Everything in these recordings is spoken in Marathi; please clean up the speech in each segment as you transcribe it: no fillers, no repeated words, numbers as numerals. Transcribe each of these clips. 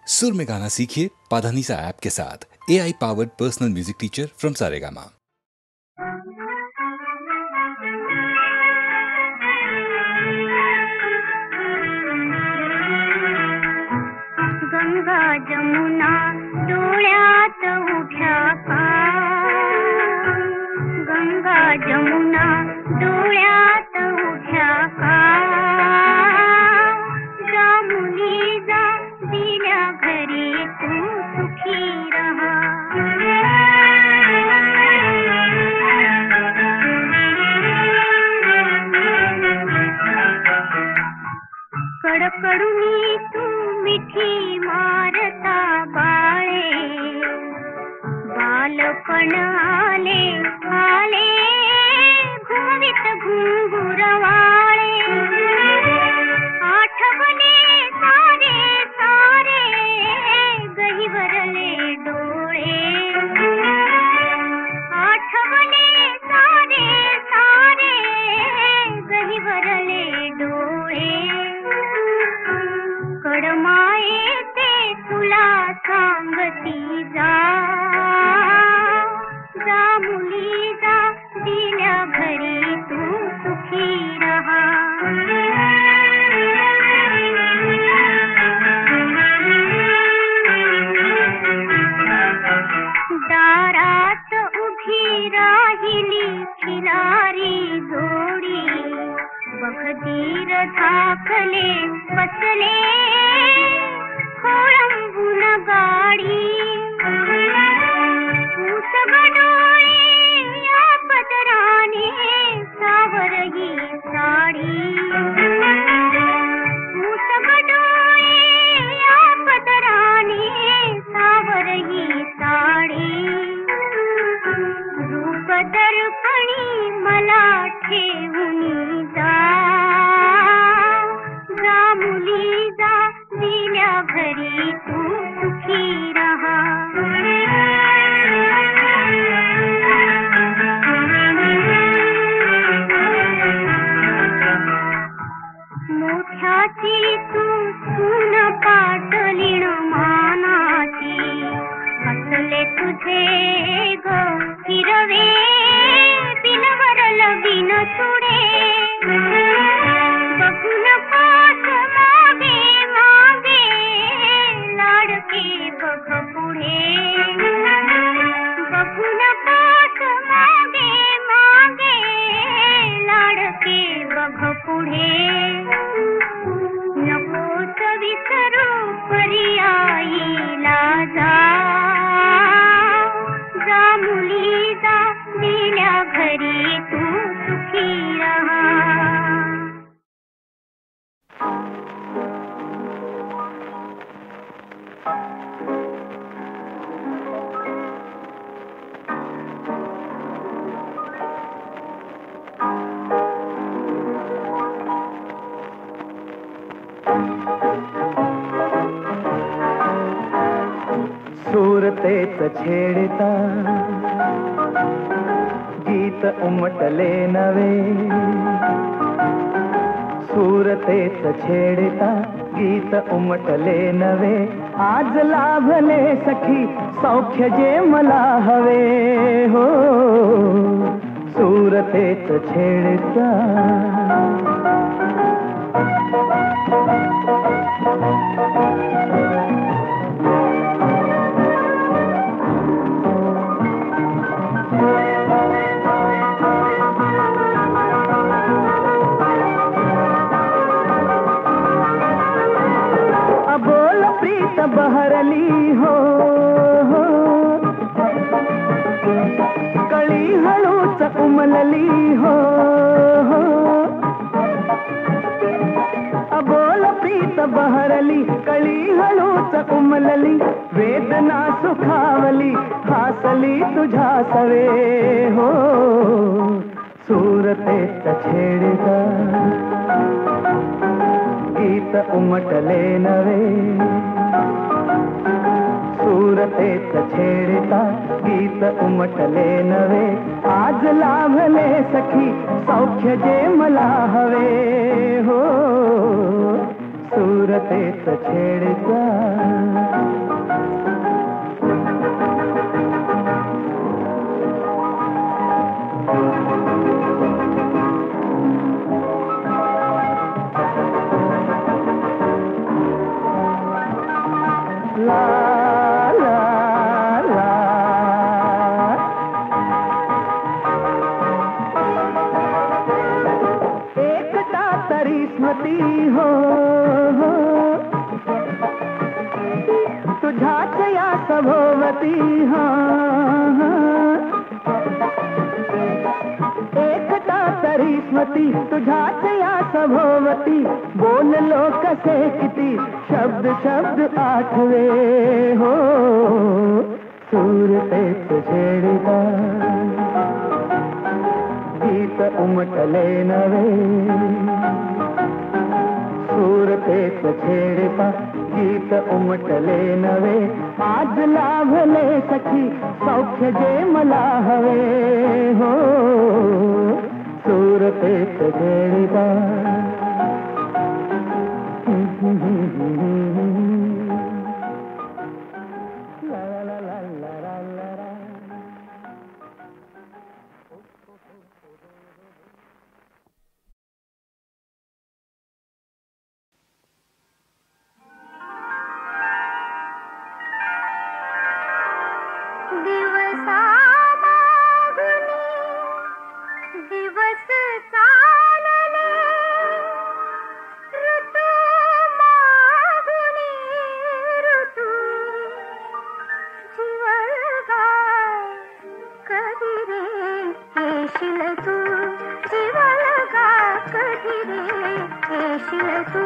सुर में गाना सीखिए पाधानीसा ऐप के साथ। AI powered personal music teacher from Saregama. Ganga Jamuna डोळ्यात उठ्या का, गंगा जमुना डोळ्यात उठ्या का, जा मुली जा दिल्या घरी तू सुखी रहा। कडकडुनी तू मिठी मारता बाळे, बालपण आले आले घुमवीत घुंगुरवाळे, आठवले सारे सारे गहिवरले डोळे, आठवले सारे सारे गहिवरले डोळे, कडमाये ते तुला सांगती जा, जा मुली जा दिल्या घरी तू सुखी रहा। दारात उभी राहिली खिलारी जोडी, बखदीर धाकले बसले खोळंबून गाडी, उसगडोळे या पदराने सावरही साडी, उसगडोळे या पदराने सावरही साडी, रूप दर्पणी मला ठेवून जा, जा मुली जा दिल्या घरी तू सुखी रहा। मोठ्याची तू सून पाटलीण मानाची, असले तुझे ग हिरवे बिनवर लगिन चुडे, बघून पास मागे मागे लाडके बघ पुढे, बघून पास मागे मागे लाडके बघ पुढे, नकोस विसरू पर्यायीला जा, जा मुली जा दिल्या घरी तू सुखी रहा। सूरतेच छेडता गीत उमटले नवे, सूरतेच छेडता गीत उमटले नवे, आज लाभले सखी सौख्य जे मला हवे हो, सूरतेच छेडता। अबोल प्रीत बहरली हो, कळी हळूच उमलली हो, अबोल प्रीत बहरली कळी हळूच उमलली, वेदना सुखावली हासली तुझ्या सवे हो, सूरतेच छेडता गीत उमटले नवे, सूरतेच छेडता गीत उमटले नवे, आज लाभले सखी सौख्य जे मला हवे हो, सूरतेच छेडता। ला ला ला. एकटा तरी स्मृती हो तुझ्याच या सभोवती. एकटा तरी स्मृती तुझ्याच या सभोवती. बोललो कसे किती शब्द शब्द आठवे हो. सूर तेच छेडता गीत उमटले नवे. सूर तेच छेडता गीत उमटले नवे. आज लाभले सखी सौख्य जे मला हवे हो. सूर तेच छेडता. दिवस चालले ऋतू मागुनी ऋतू. जीवलगा कधी रे येशील तू. जीवलगा कधी रे येशील तू.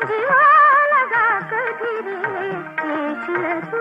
जीवलगा कधी रे येशील तू.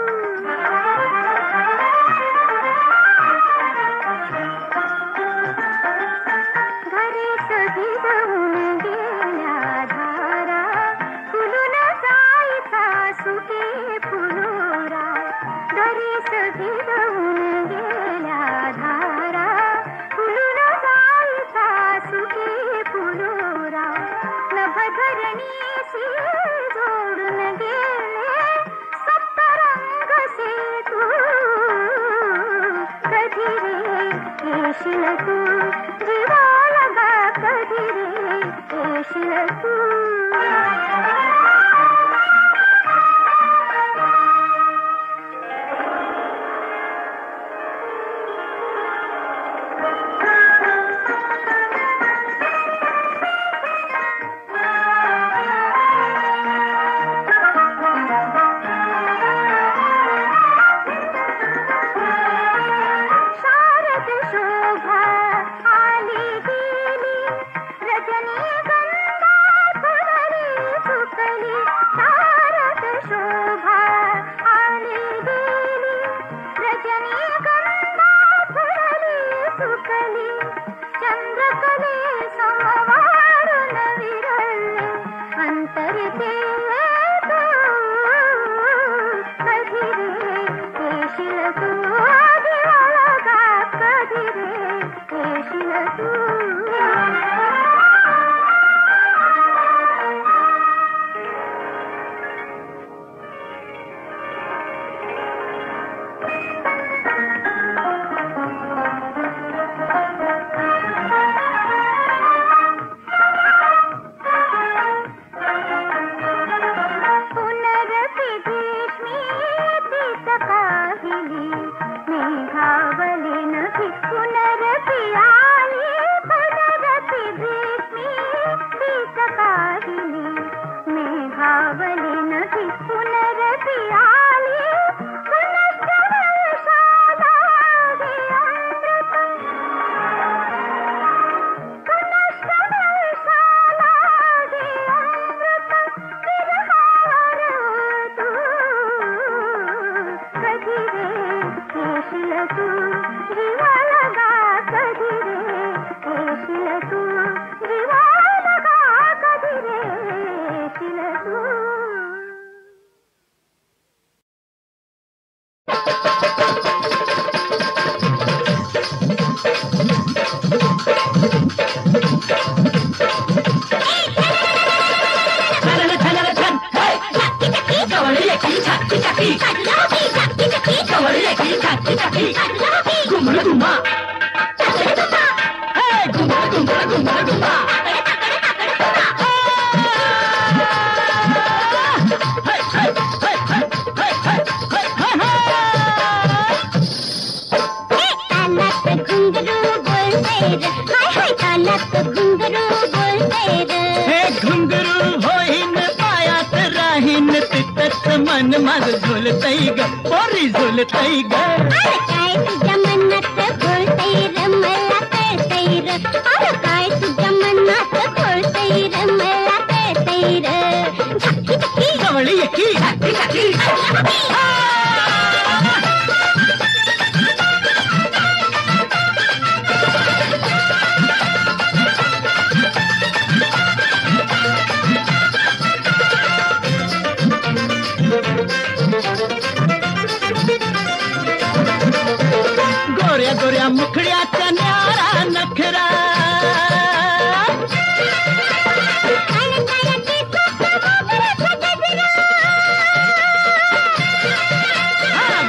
मन माझं झुलतय ग पोरी झुलतय ग. अरे काय तुझ्या मनात बोलतय र मला कळतय र. अरे काय तुझ्या मनात बोलतय र मला कळतय र. झक्की झक्की जवळ ये की झक्की झक्की. गोऱ्या गोऱ्या मुखड्याचा न्यारा नखरा.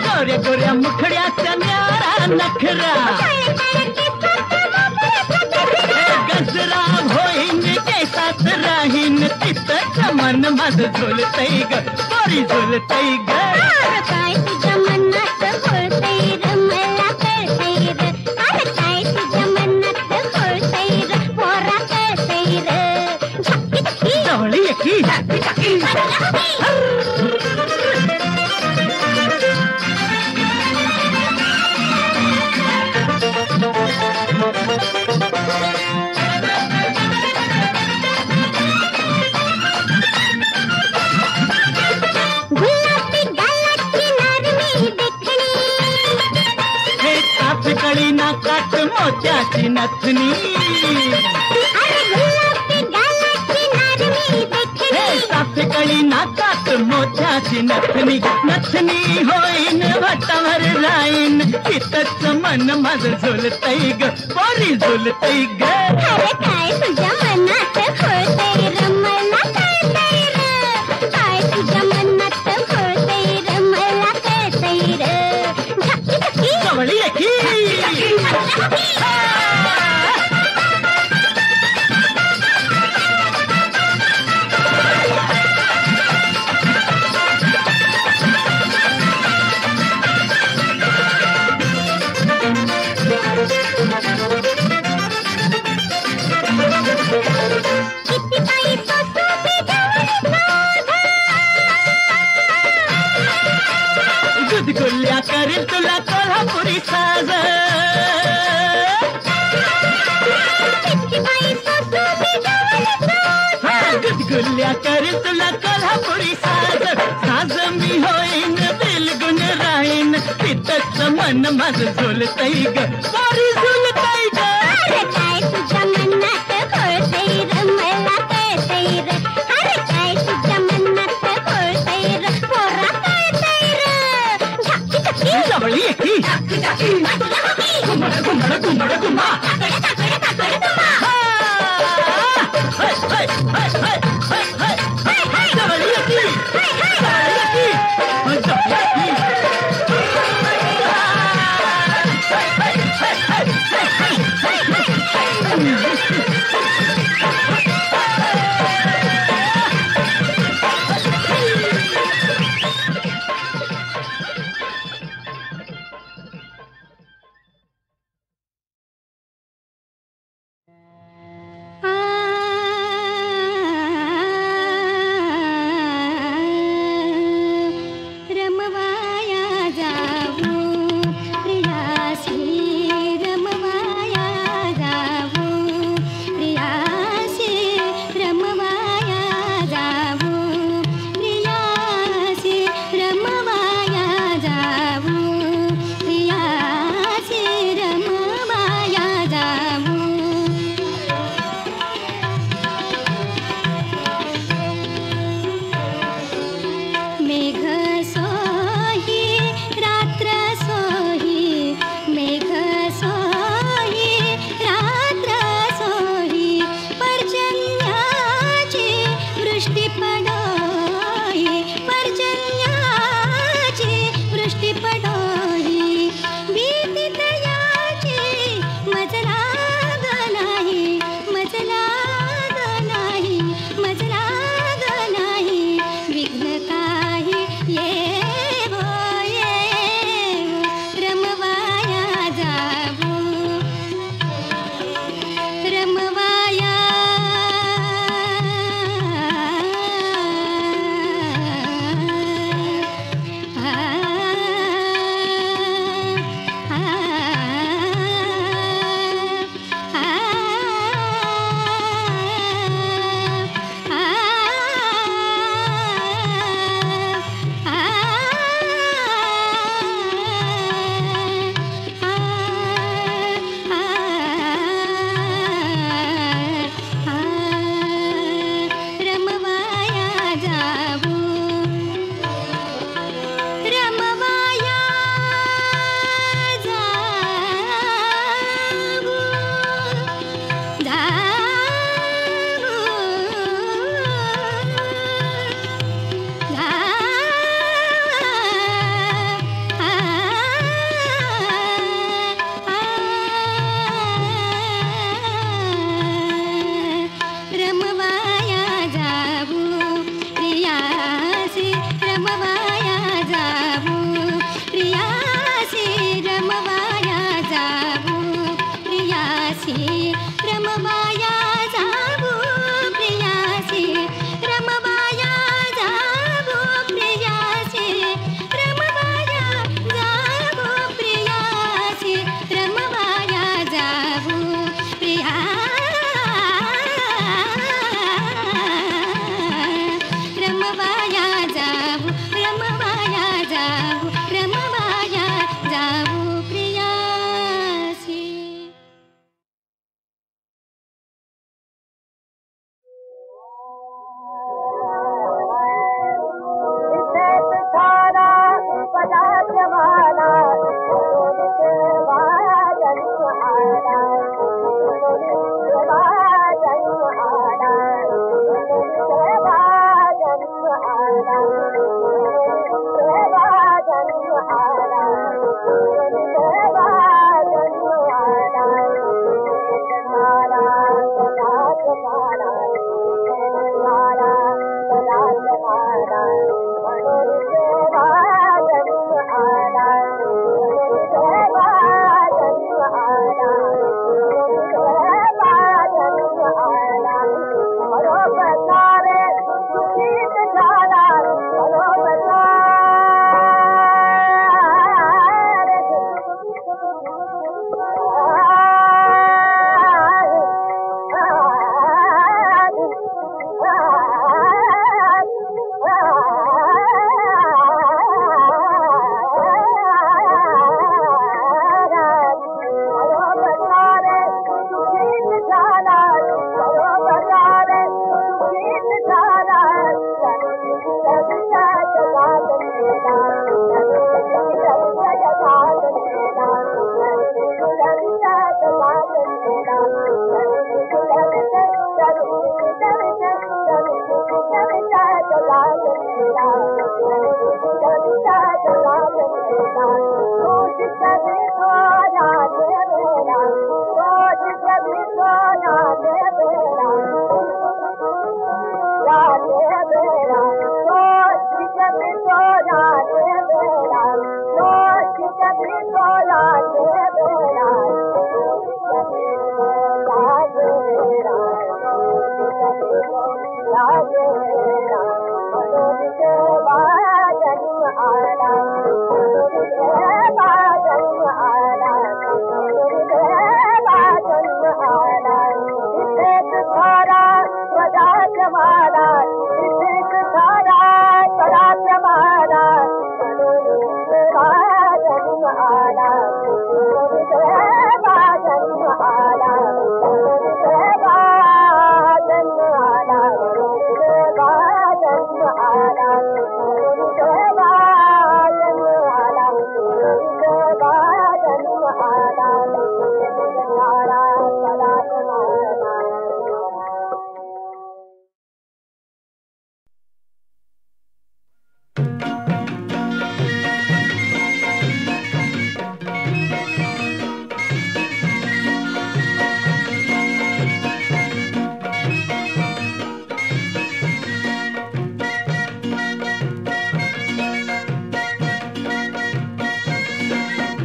गोऱ्या गोऱ्या मुखड्याचा न्यारा नखरा. गजरा होईन केसात राहीन तिथंच मन माझं झुलतय ग पोरी झुलतय ग. काय तुझ्या मनात बोलतय र मला कळतय र. अरे काय तुझ्या मनात बोलतय र पोरा कळतय र. झक्की झक्की जवळ ये की झक्की झक्की. कळी नाकात मोत्याची नथनी. कळी नाकात मोत्याची नथनी. नथनी होईन वाटावर राहीन तिथंच मन माझं झुलतय ग पोरी झुलतय ग. अरे काय तुझ्या मनात बोलतय र मला कळतय र. काय तुझ्या मनात बोलतय र मला कळतय र. झक्की झक्की जवळ ये की. गुदगुल्या करील तुला कोल्हापुरी साज. गुदगुल्या करील तुला कोल्हापुरी साज. साज मी होईन बिलगुन राहीन तिथंच मन माझं झुलतय ग पोरी झुलतय ग. अरे काय तुझ्या मनात बोलतय र मला कळतय र. अरे काय तुझ्या मनात बोलतय र पोरा कळतय र. झक्की झक्की जवळ ये की झक्की झक्की. घुमड घुमड घुमड घुमा. जवळ ये की जवळ ये की जवळ ये की.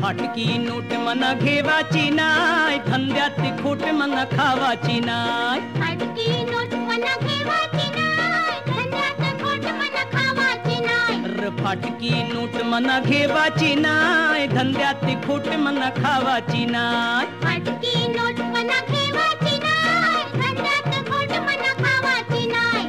फाटकी नोट मना घेवाची नाय, धंद्यात खोट मना खावाची नाय. फाटकी नोट मना घेवाची नाय, धंद्यात खोट मना खावाची नाय. फाटकी नोट मना घेवाची नाय, धंद्यात खोट मना खावाची नाय. फाटकी नोट मना घेवाची नाय, धंद्यात खोट मना खावाची नाय.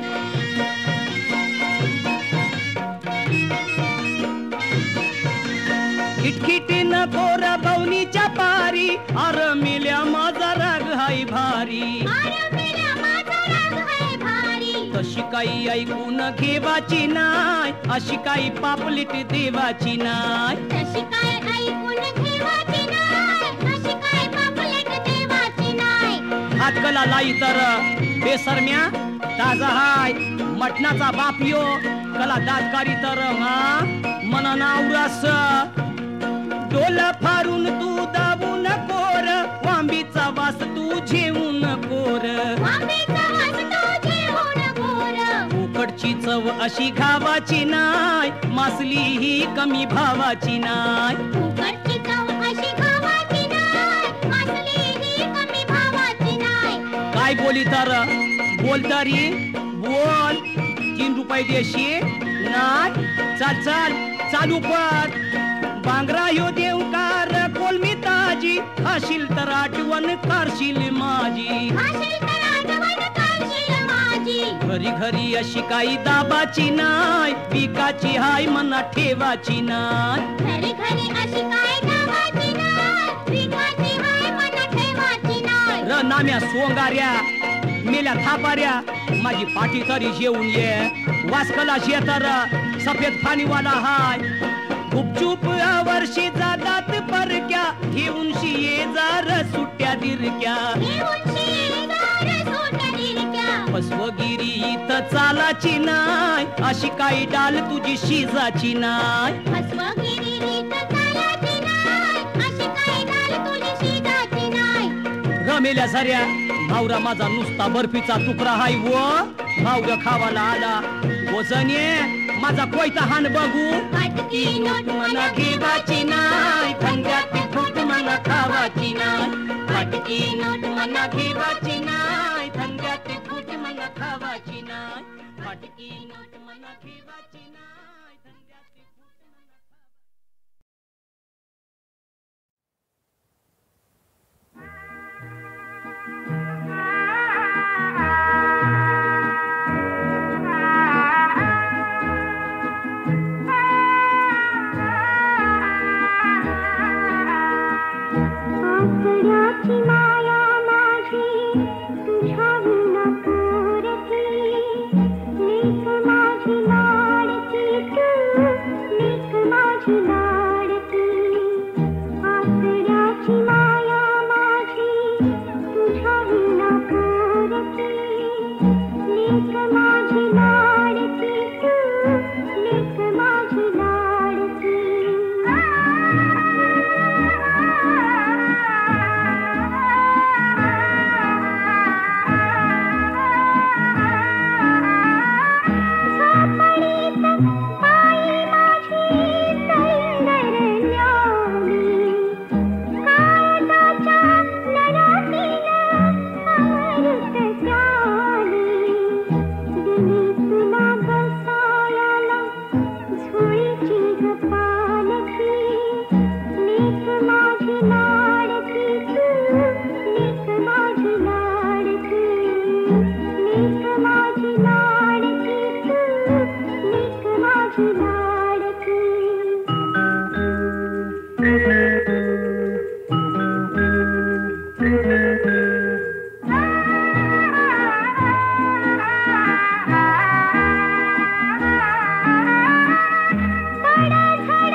खिटखिटी न कोरा बवनीच्या पारी, अर मिल्या माझा राग हाय भारी. तशी काही ऐकून घेवाची नाय, अशी काही पापलीट देवाची नाय. तशी काय ऐकून घेवाची नाय, अशी काय पापलेट देवाची नाय. हातकला लाई तर बेसरम्या ताजा हाय, मटणाचा बापियो कला दातकारी तर मना नावरास. डोल फारून तू दाबून कोर, वांबीचा वास तू झेवून कोर. उकडची चव अशी घावाची नाय, मासली ही कमी भावाची नाय. उकडची चव अशी खावाची नाय, मासली ही कमी भावाची नाय. काय बोली तर बोल तरी बोल. 3 रुपये देशी नाय. चाल चाल चालू कर. बांगरा यो देवकार कोलमी ताजी, खाशील तर आठवण करशील माझी. घरी घरी अशी काही दाबाची नाय, पिकाची हाय मना ठेवाची नाय. घरी घरी अशी काय दाबाची नाय, पिकाची हाय मना ठेवाची नाय. र नाम्या सोंगाऱ्या मेल्या थापाऱ्या, माझी पाठी तरी जेवून ये. वासकला शेतर सफेद फानीवाला हाय, गुपचूप वर्षी जातात परक्या, घेऊन शिये जार सुट्ट्या दिरक्या. फसवगिरी इथं चालाची नाय, अशी काही डाल तुझी शिजाची नाय. फसवगिरी इथं चालाची नाय, अशी काही डाल तुझी शिजाची नाय. रमेल्या साऱ्या भावरा माझा नुसता बर्फीचा तुकडा हाय व भावरा खावाला आला. वजने माझा कोयता हान बघू. फाटकी नोट मला घेवाची नाय, थंड्यात फूट मला खावाची नाय. फाटकी नोट मला घेवाची नाय, थंड्यात फूट मला खावाची नाय. फाटकी नोट मला घेवाची नाय, थंड्यात फूट मला आसऱ्याची माया माझी तुझ्या विना पुरती. लेक माझी लाडकी तू, लेक माझी लाडकी. आसऱ्याची माया माझी तुझ्या विना पुरती. लेक माझी लाडकी तू, लेक माझी लाडकी. बड़ा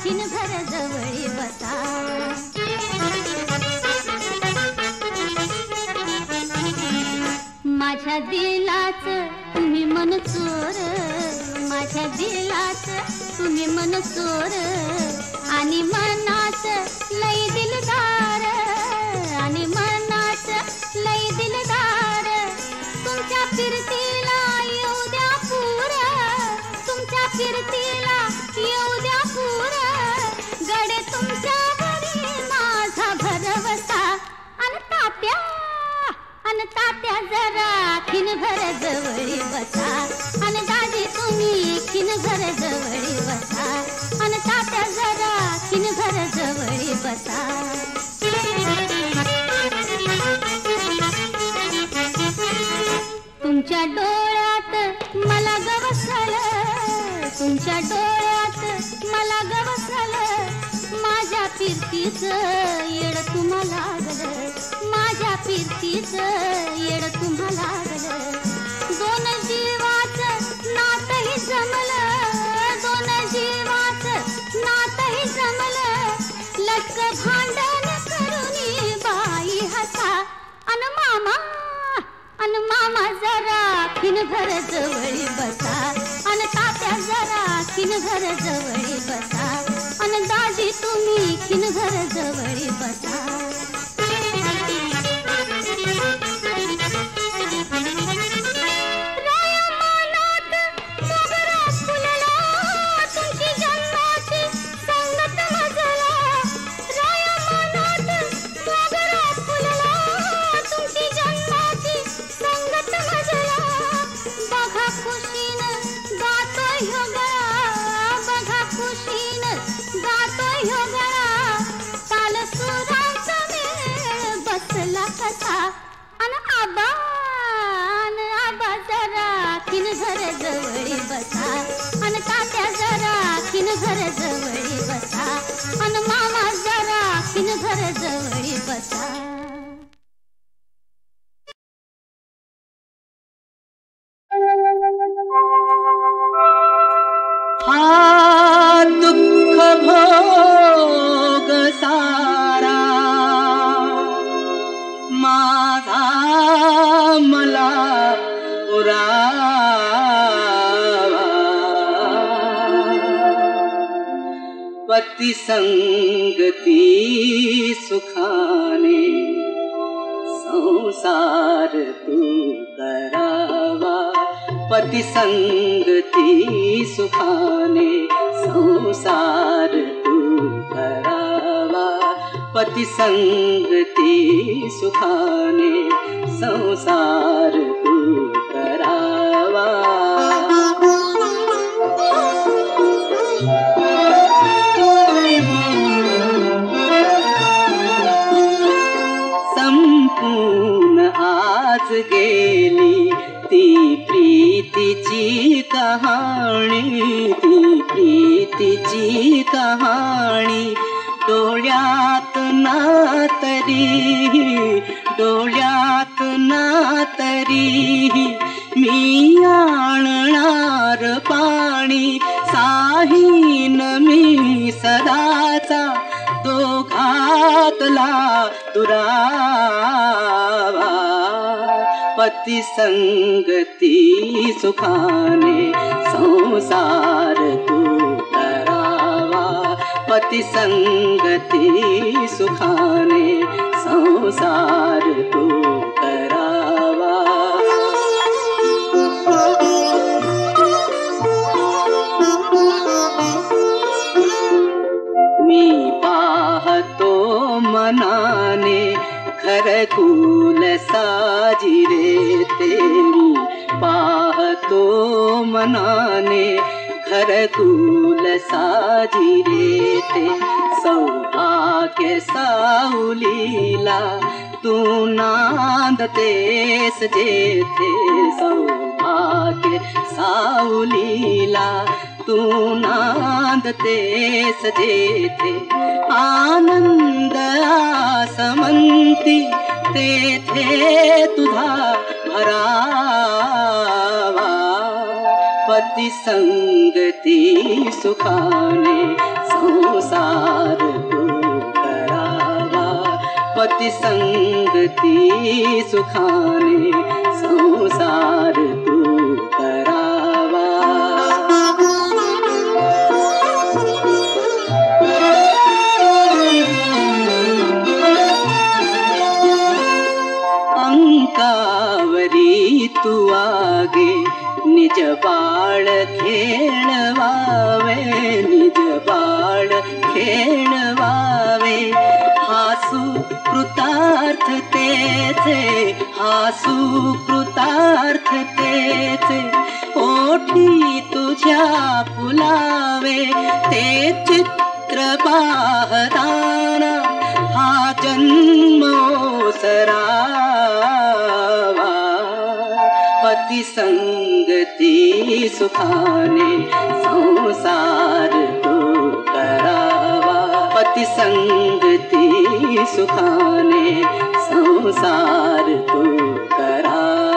खिनभर जवळी बसा. माझ्या दिलाच तुम्ही मन चोर, माझ्या दिलाच तुम्ही मन चोर, आणि मनाच लई दिलदार, आणि मनाच लई दिलदार. तुमच्या फिरतीला येऊ द्या पूर, तुमच्या फिरतीला येऊ द्या पूर, गडे तुमच्यावरी माझा भरवसा. अन तात्या जरा खिनभर जवळी बसा, अन दाजी तुम्ही खिनभर जवळी बसा, अन तात्या जरा खिनभर जवळी बसा. तुमच्या डोळ्यात मला गवसल, तुमच्या डोळ्यात मला गवसल, माझ्या फिरतीच येड तुम्हाला लागलं, माझ्या फिरतीच येड तुम्हाला लागलं. दोन जीवाचं नातही जमलं, दोन जीवाचं नातही जमलं, लटक भांडण करून बाई हसा. अन मामा जरा खिनभर जवळी बसा, अन तात्या जरा खिनभर जवळी बसा, अन दाजी तुम्ही खिनभर जवळी बसा. आबा जरा खिनभर जवळी बसा, अन तात्या जरा खिनभर जवळी बसा, अन मामा जरा खिनभर जवळी बसा. हा दुःख भोग सारा माझा मला पुरावा, पती संगती सुखाने संसार तू करावा, पती संगती सुखाने संसार तू करावा, पती संगती सुखाने संसार तू करावा. संपूर्ण आज गेली ती प्रीतीची कहाणी, ती प्रीतीची कहाणी, डोळ्यात ना तरी, डोळ्यात ना तरी, मी आणणार पाणी, साहीन मी सदाचा दोघातला दुरावा, पती संगती सुखाने संसार तू करावा, पती संगती सुखाने संसार तू करावा. मी पाहतो मनाने घरकुल साजिरे ते, मी पाहतो मनाने घरकुल साजिरे ते, सौभाग्य सावलीला तू नांदतेस जेथे, सौभाग्य सावलीला तू नांदतेस जेथे, आनंद आसमंती तेथे तुझा भरावा, पति संगती सुखाने संसार तू करावा, पति संगती सुखाने संसार तू करावा। अंकावरी तू आगे निज बाळ खेळवावे, निज बाळ खेळवावे। हासू कृतार्थतेचे, हासू कृतार्थतेचे ओठी तुझ्या फुलावे। ते चित्र पाहताना हा जन्म ओसरावा, पति संगती सुखाने संसार तू करावा, पति संगती सुखाने संसार तू करावा।